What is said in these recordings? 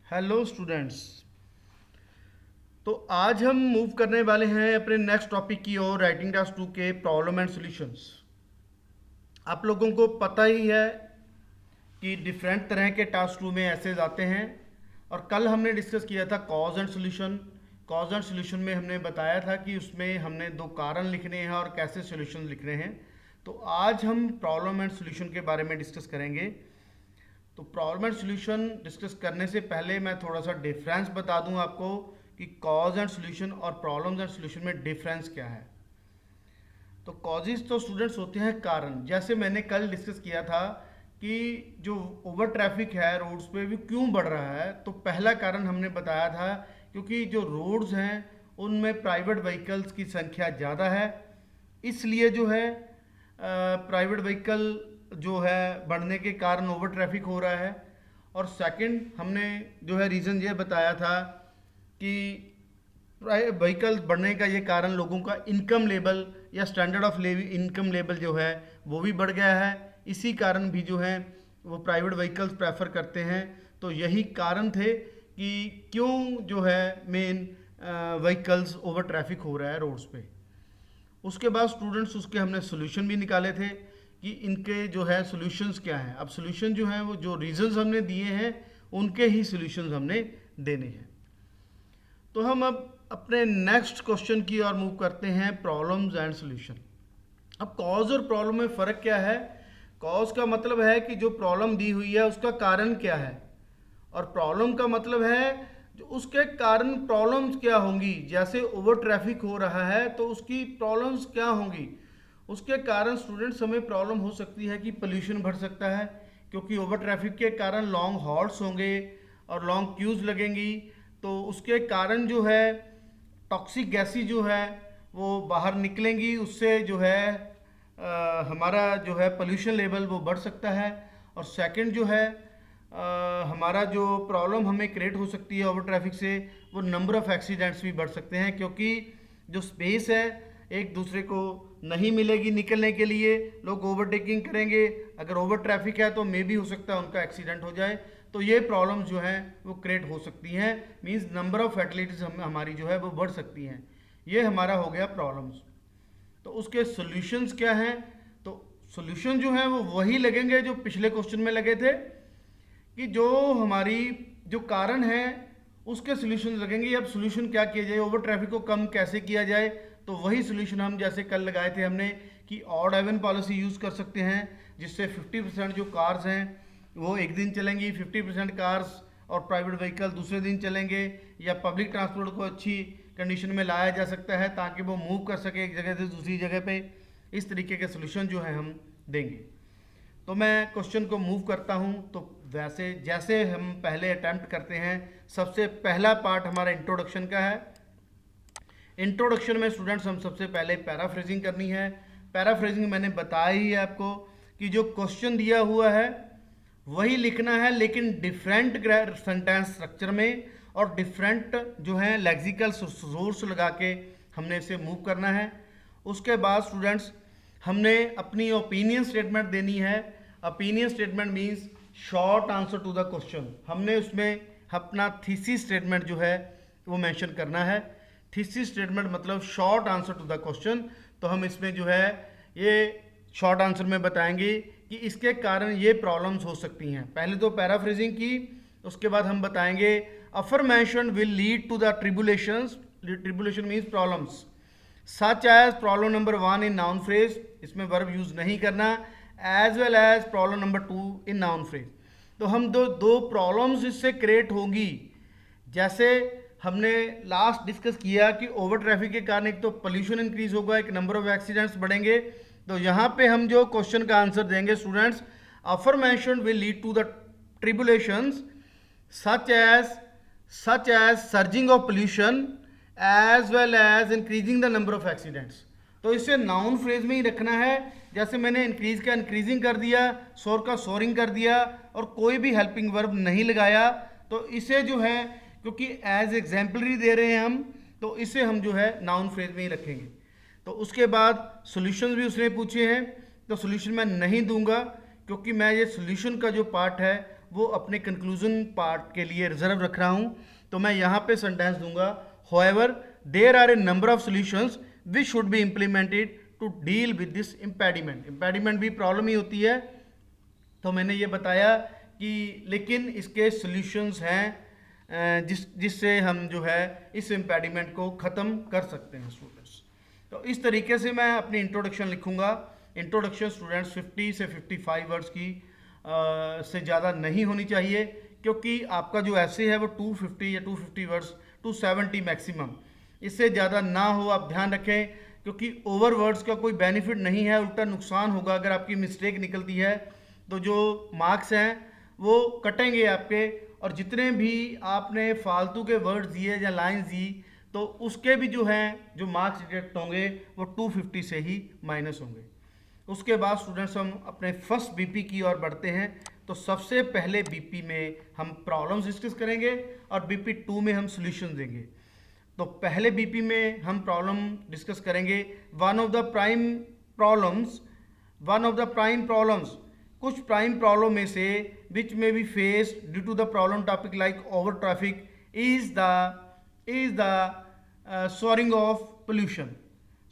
Hello students. तो आज हम मूव करने वाले हैं अपने नेक्स्ट टॉपिक की ओर, राइटिंग टास्क 2 के प्रॉब्लम एंड सॉल्यूशंस। आप लोगों को पता ही है कि डिफरेंट तरह के टास्क 2 में ऐसे आते हैं। और कल हमने डिस्कस किया था cause and solution. Cause and solution में हमने बताया था कि उसमें हमने दो कारण लिखने हैं और कैसे सॉल्यूशन लिखने हैं। तो आज हम प्रॉब्लम एंड सॉल्यूशन के बारे में डिस्कस करेंगे। तो प्रॉब्लम एंड सॉल्यूशन डिस्कस करने से पहले मैं थोड़ा सा डिफरेंस बता दूं आपको कि कॉज एंड सॉल्यूशन और प्रॉब्लम्स एंड सॉल्यूशन में डिफरेंस क्या है। तो कॉजेज तो स्टूडेंट्स होते हैं कारण। जैसे मैंने कल डिस्कस किया था कि जो ओवर ट्रैफिक है रोड्स पे भी क्यों बढ़ रहा है, तो पहला कारण हमने बताया था क्योंकि जो रोड्स हैं उनमें प्राइवेट व्हीकल्स की संख्या ज़्यादा है, इसलिए जो है प्राइवेट व्हीकल जो है बढ़ने के कारण ओवर ट्रैफिक हो रहा है। और सेकंड हमने जो है रीज़न ये बताया था कि व्हीकल बढ़ने का ये कारण लोगों का इनकम लेवल या स्टैंडर्ड ऑफ इनकम लेवल जो है वो भी बढ़ गया है। इसी कारण भी जो है वो प्राइवेट व्हीकल्स प्रेफर करते हैं। तो यही कारण थे कि क्यों जो है मेन व्हीकल्स ओवर ट्रैफिक हो रहा है रोड्स पे। उसके बाद स्टूडेंट्स उसके हमने सोल्यूशन भी निकाले थे कि इनके जो है सोल्यूशंस क्या हैं। अब सोल्यूशन जो है वो जो रीजंस हमने दिए हैं उनके ही सोल्यूशंस हमने देने हैं। तो हम अब अपने नेक्स्ट क्वेश्चन की ओर मूव करते हैं, प्रॉब्लम्स एंड सोल्यूशन। अब कॉज और प्रॉब्लम में फ़र्क क्या है? कॉज का मतलब है कि जो प्रॉब्लम दी हुई है उसका कारण क्या है, और प्रॉब्लम का मतलब है जो उसके कारण प्रॉब्लम्स क्या होंगी। जैसे ओवर ट्रैफिक हो रहा है तो उसकी प्रॉब्लम्स क्या होंगी। उसके कारण स्टूडेंट्स हमें प्रॉब्लम हो सकती है कि पोल्यूशन बढ़ सकता है, क्योंकि ओवर ट्रैफिक के कारण लॉन्ग हॉल्ट्स होंगे और लॉन्ग क्यूज लगेंगी। तो उसके कारण जो है टॉक्सिक गैसें जो है वो बाहर निकलेंगी, उससे जो है हमारा जो है पोल्यूशन लेवल वो बढ़ सकता है। और सेकंड जो है हमारा जो प्रॉब्लम हमें क्रिएट हो सकती है ओवर ट्रैफिक से, वो नंबर ऑफ एक्सीडेंट्स भी बढ़ सकते हैं, क्योंकि जो स्पेस है एक दूसरे को नहीं मिलेगी निकलने के लिए, लोग ओवरटेकिंग करेंगे। अगर ओवर ट्रैफिक है तो मे भी हो सकता है उनका एक्सीडेंट हो जाए। तो ये प्रॉब्लम जो है वो क्रिएट हो सकती हैं, मींस नंबर ऑफ फैटलिटीज हमारी जो है वो बढ़ सकती हैं। ये हमारा हो गया प्रॉब्लम्स। तो उसके सॉल्यूशंस क्या हैं? तो सॉल्यूशन जो है वो वही लगेंगे जो पिछले क्वेश्चन में लगे थे, कि जो हमारी जो कारण है उसके सॉल्यूशन लगेंगे। अब सॉल्यूशन क्या किया जाए, ओवर ट्रैफिक को कम कैसे किया जाए, तो वही सॉल्यूशन हम जैसे कल लगाए थे हमने कि ऑड इवन पॉलिसी यूज़ कर सकते हैं, जिससे 50% जो कार्स हैं वो एक दिन चलेंगी, 50% कार्स और प्राइवेट व्हीकल दूसरे दिन चलेंगे, या पब्लिक ट्रांसपोर्ट को अच्छी कंडीशन में लाया जा सकता है ताकि वो मूव कर सके एक जगह से दूसरी जगह पे। इस तरीके के सॉल्यूशन जो है हम देंगे। तो मैं क्वेश्चन को मूव करता हूं। तो वैसे जैसे हम पहले अटेम्प्ट करते हैं, सबसे पहला पार्ट हमारा इंट्रोडक्शन का है। इंट्रोडक्शन में स्टूडेंट्स हम सबसे पहले पैराफ्रेजिंग करनी है। पैराफ्रेजिंग मैंने बताया ही है आपको कि जो क्वेश्चन दिया हुआ है वही लिखना है, लेकिन डिफरेंट सेंटेंस स्ट्रक्चर में और डिफरेंट जो है लेक्सिकल सोर्स लगा के हमने इसे मूव करना है। उसके बाद स्टूडेंट्स हमने अपनी ओपिनियन स्टेटमेंट देनी है। Opinion statement means short answer to the question. हमने उसमें अपना थीसिस स्टेटमेंट जो है वो मेंशन करना है। थीसिस स्टेटमेंट मतलब short answer to the question. तो हम इसमें जो है ये शॉर्ट आंसर में बताएंगे कि इसके कारण ये प्रॉब्लम्स हो सकती हैं। पहले तो पैराफ्रेजिंग की, उसके बाद हम बताएंगे affirmation will lead to the tribulations. Tribulation means problems such as problem number 1 in noun phrase, इसमें वर्ब यूज नहीं करना, as well as problem number 2 in noun phrase. तो हम दो प्रॉब्लम्स इससे क्रिएट होंगी। जैसे हमने लास्ट डिस्कस किया कि ओवर ट्रैफिक के कारण एक तो पोल्यूशन इंक्रीज होगा, एक नंबर ऑफ एक्सीडेंट्स बढ़ेंगे। तो यहाँ पे हम जो क्वेश्चन का आंसर देंगे students, affirmation will lead to the tribulations such as surging of pollution as well as increasing the number of accidents. तो इसे नाउन फ्रेज में ही रखना है। जैसे मैंने इंक्रीज का इंक्रीजिंग कर दिया, सोर का सोरिंग कर दिया और कोई भी हेल्पिंग वर्ब नहीं लगाया। तो इसे जो है क्योंकि एज एग्जाम्पलरी दे रहे हैं हम, तो इसे हम जो है नाउन फ्रेज में ही रखेंगे। तो उसके बाद सॉल्यूशंस भी उसने पूछे हैं, तो सॉल्यूशन मैं नहीं दूंगा क्योंकि मैं ये सॉल्यूशन का जो पार्ट है वो अपने कंक्लूजन पार्ट के लिए रिजर्व रख रहा हूँ। तो मैं यहाँ पे सेंटेंस दूंगा, however there are a number of solutions which should be implemented to deal with this impediment. Impediment भी प्रॉब्लम ही होती है, तो मैंने ये बताया कि लेकिन इसके सॉल्यूशंस हैं जिससे हम जो है इस इम्पेडिमेंट को ख़त्म कर सकते हैं स्टूडेंट्स। तो इस तरीके से मैं अपनी इंट्रोडक्शन लिखूंगा। इंट्रोडक्शन स्टूडेंट्स 50 से 55 वर्ड्स की से ज़्यादा नहीं होनी चाहिए, क्योंकि आपका जो ऐसे है वो 250 या 250 वर्ड्स 270 मैक्सिमम, इससे ज़्यादा ना हो, आप ध्यान रखें, क्योंकि ओवर वर्ड्स का कोई बेनिफिट नहीं है, उल्टा नुकसान होगा। अगर आपकी मिस्टेक निकलती है तो जो मार्क्स हैं वो कटेंगे आपके, और जितने भी आपने फालतू के वर्ड्स दिए या लाइंस दी तो उसके भी जो हैं जो मार्क्स डिडक्ट होंगे वो 250 से ही माइनस होंगे। उसके बाद स्टूडेंट्स हम अपने फर्स्ट बीपी की ओर बढ़ते हैं। तो सबसे पहले बीपी में हम प्रॉब्लम्स डिस्कस करेंगे और बीपी 2 में हम सॉल्यूशन देंगे। तो पहले बीपी में हम प्रॉब्लम डिस्कस करेंगे। One of the prime problems, कुछ प्राइम प्रॉब्लम में से विच में we face due to the problem topic like over traffic is the soaring of pollution.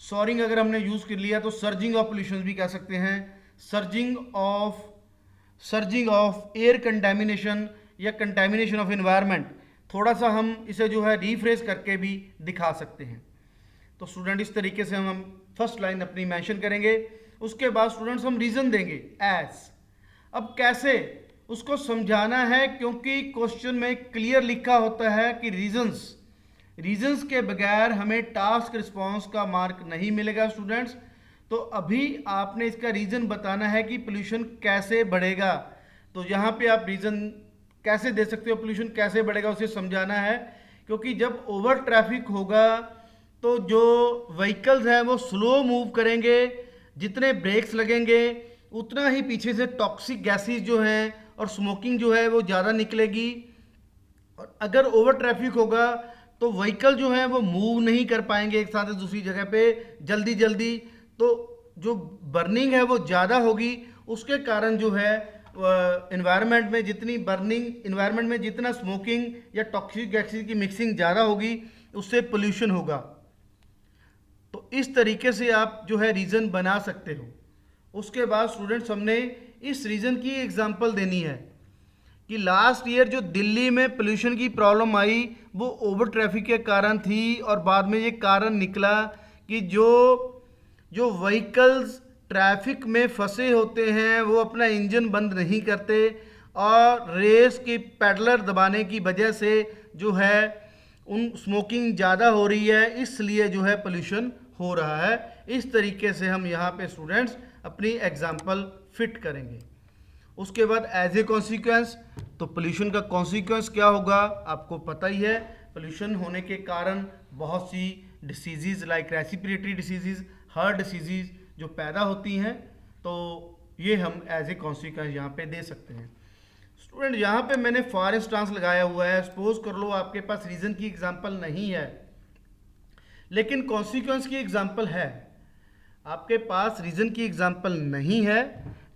Soaring अगर हमने यूज कर लिया तो सर्जिंग ऑफ पोल्यूशन भी कह सकते हैं, सर्जिंग ऑफ एयर कंटेमिनेशन या कंटेमिनेशन ऑफ एनवायरनमेंट। थोड़ा सा हम इसे जो है रिफ्रेश करके भी दिखा सकते हैं। तो स्टूडेंट इस तरीके से हम फर्स्ट लाइन अपनी मेंशन करेंगे। उसके बाद स्टूडेंट्स हम रीजन देंगे एज। अब कैसे उसको समझाना है, क्योंकि क्वेश्चन में क्लियर लिखा होता है कि रीजंस के बगैर हमें टास्क रिस्पॉन्स का मार्क नहीं मिलेगा स्टूडेंट्स। तो अभी आपने इसका रीजन बताना है कि पोल्यूशन कैसे बढ़ेगा। तो यहाँ पे आप रीजन कैसे दे सकते हो, पोल्यूशन कैसे बढ़ेगा उसे समझाना है, क्योंकि जब ओवर ट्रैफिक होगा तो जो व्हीकल्स हैं वो स्लो मूव करेंगे, जितने ब्रेक्स लगेंगे उतना ही पीछे से टॉक्सिक गैसेस जो हैं और स्मोकिंग जो है वो ज़्यादा निकलेगी। और अगर ओवर ट्रैफिक होगा तो व्हीकल जो है वो मूव नहीं कर पाएंगे एक साथ दूसरी जगह पे जल्दी, तो जो बर्निंग है वो ज़्यादा होगी। उसके कारण जो है एनवायरनमेंट में जितना स्मोकिंग या टॉक्सिक गैसेस की मिक्सिंग ज़्यादा होगी उससे पोल्यूशन होगा। तो इस तरीके से आप जो है रीज़न बना सकते हो। उसके बाद स्टूडेंट्स हमने इस रीज़न की एग्जांपल देनी है कि लास्ट ईयर जो दिल्ली में पोल्यूशन की प्रॉब्लम आई वो ओवर ट्रैफिक के कारण थी, और बाद में ये कारण निकला कि जो व्हीकल्स ट्रैफिक में फंसे होते हैं वो अपना इंजन बंद नहीं करते, और रेस की पैडलर दबाने की वजह से जो है उन स्मोकिंग ज़्यादा हो रही है, इसलिए जो है पोल्यूशन हो रहा है। इस तरीके से हम यहाँ पे स्टूडेंट्स अपनी एग्जाम्पल फिट करेंगे। उसके बाद एज ए कॉन्सिक्वेंस, तो पोल्यूशन का कॉन्सिक्वेंस क्या होगा आपको पता ही है। पोल्यूशन होने के कारण बहुत सी disease like respiratory disease, heart disease जो पैदा होती हैं, तो ये हम एज ए कॉन्सिक्वेंस यहाँ पे दे सकते हैं। स्टूडेंट यहाँ पे मैंने फॉर इंस्टांस लगाया हुआ है। सपोज कर लो आपके पास रीज़न की एग्जांपल नहीं है लेकिन कॉन्सिक्वेंस की एग्जांपल है। आपके पास रीज़न की एग्जांपल नहीं है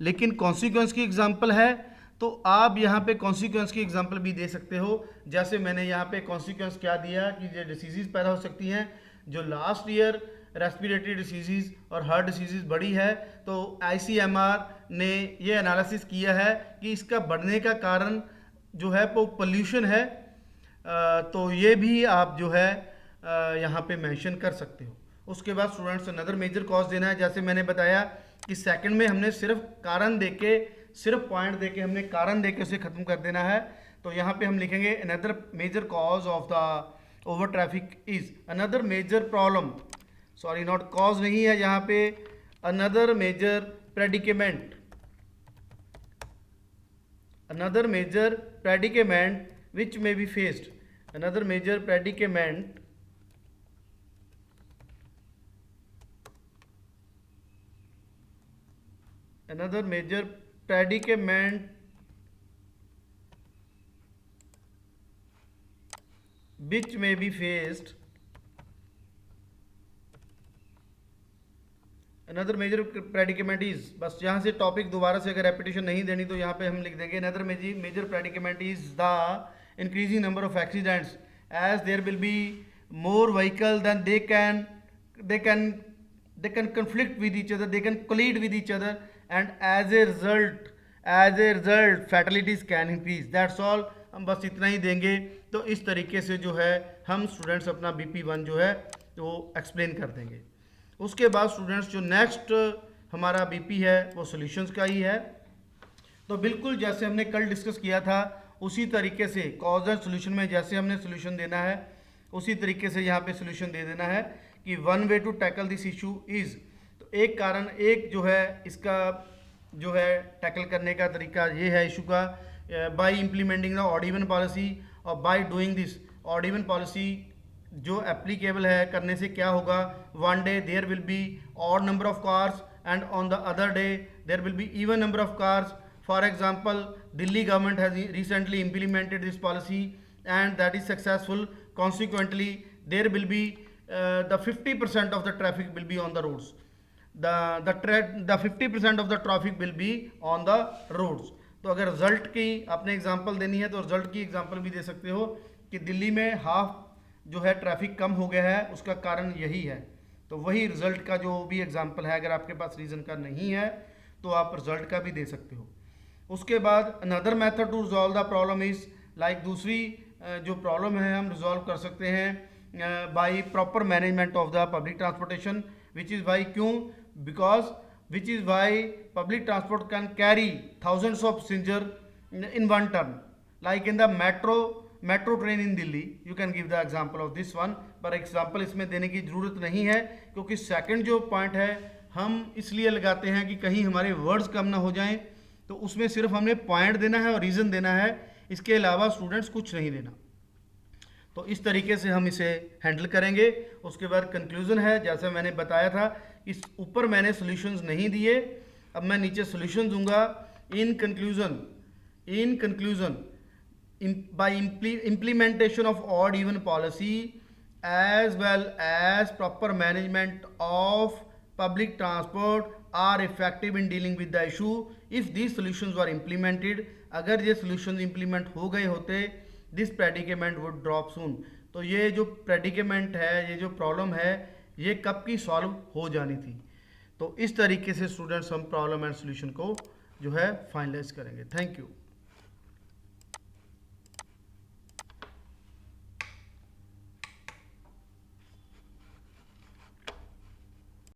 लेकिन कॉन्सिक्वेंस की एग्जांपल है, तो आप यहाँ पे कॉन्सिक्वेंस की एग्जांपल भी दे सकते हो। जैसे मैंने यहाँ पे कॉन्सिक्वेंस क्या दिया कि जो डिसीज़ पैदा हो सकती हैं, जो लास्ट ईयर रेस्पिरेटरी डिसीज़ और हार्ट डिसीज़ बढ़ी है, तो ICMR ने ये एनालिसिस किया है कि इसका बढ़ने का कारण जो है वो पोल्यूशन है। तो ये भी आप जो है यहाँ पे मेंशन कर सकते हो। उसके बाद स्टूडेंट्स अनदर मेजर कॉज देना है। जैसे मैंने बताया कि सेकंड में हमने सिर्फ पॉइंट देके हमने कारण देके उसे ख़त्म कर देना है। तो यहाँ पे हम लिखेंगे another major cause of the over traffic is another major problem, sorry not cause नहीं है यहाँ पे, another major predicament which may be faced, another major predicament which may be faced another major predicament is, बस यहाँ से topic दोबारा से अगर रेपिटेशन नहीं देनी तो यहाँ पे हम लिख देंगे another major predicament is the increasing number of accidents as there will be more vehicle then they can conflict with each other, they can collide with each other, and as a result fatalities can increase. That's all. हम बस इतना ही देंगे। तो इस तरीके से जो है हम स्टूडेंट्स अपना BP1 जो है वो एक्सप्लेन कर देंगे। उसके बाद स्टूडेंट्स जो नेक्स्ट हमारा BP है वो सॉल्यूशंस का ही है। तो बिल्कुल जैसे हमने कल डिस्कस किया था उसी तरीके से कॉज एंड सॉल्यूशन में जैसे हमने सॉल्यूशन देना है उसी तरीके से यहाँ पे सॉल्यूशन दे देना है कि one way to tackle this issue is, तो एक कारण एक जो है इसका जो है टैकल करने का तरीका ये है इशू का, by implementing the odd even policy, और by doing this odd even policy जो एप्लीकेबल है करने से क्या होगा, one day there will be odd number of cars and on the other day there will be even number of cars. For example Delhi government has recently implemented this policy and that is successful. Consequently there will be the 50% of the traffic will be on the roads, the 50% of the traffic will be on the roads. तो अगर result की आपने example देनी है तो result की example भी दे सकते हो कि दिल्ली में हाफ जो है ट्रैफिक कम हो गया है, उसका कारण यही है। तो वही रिजल्ट का जो भी एग्जांपल है, अगर आपके पास रीज़न का नहीं है तो आप रिजल्ट का भी दे सकते हो। उसके बाद another method to resolve the problem is like, दूसरी जो प्रॉब्लम है हम रिजॉल्व कर सकते हैं by proper management of the public transportation, which is why क्यों, because which is why public transport can carry thousands of passenger in one turn, like in the metro train in Delhi. You can give the example of this one, पर example इसमें देने की ज़रूरत नहीं है क्योंकि second जो पॉइंट है हम इसलिए लगाते हैं कि कहीं हमारे वर्ड्स कम ना हो जाएं, तो उसमें सिर्फ हमने पॉइंट देना है और रीज़न देना है, इसके अलावा स्टूडेंट्स कुछ नहीं देना। तो इस तरीके से हम इसे हैंडल करेंगे। उसके बाद कंक्लूजन है, जैसे मैंने बताया था इस ऊपर मैंने सॉल्यूशंस नहीं दिए, अब मैं नीचे सॉल्यूशन दूंगा। In conclusion by implementation of odd even policy as well as proper management of public transport are effective in dealing with the issue if these solutions were implemented। अगर ये solutions implement हो गए होते this predicament would drop soon। तो ये जो predicament है, ये जो problem है, ये कब की solve हो जानी थी। तो इस तरीके से students हम problem and solution को जो है finalize करेंगे। Thank you.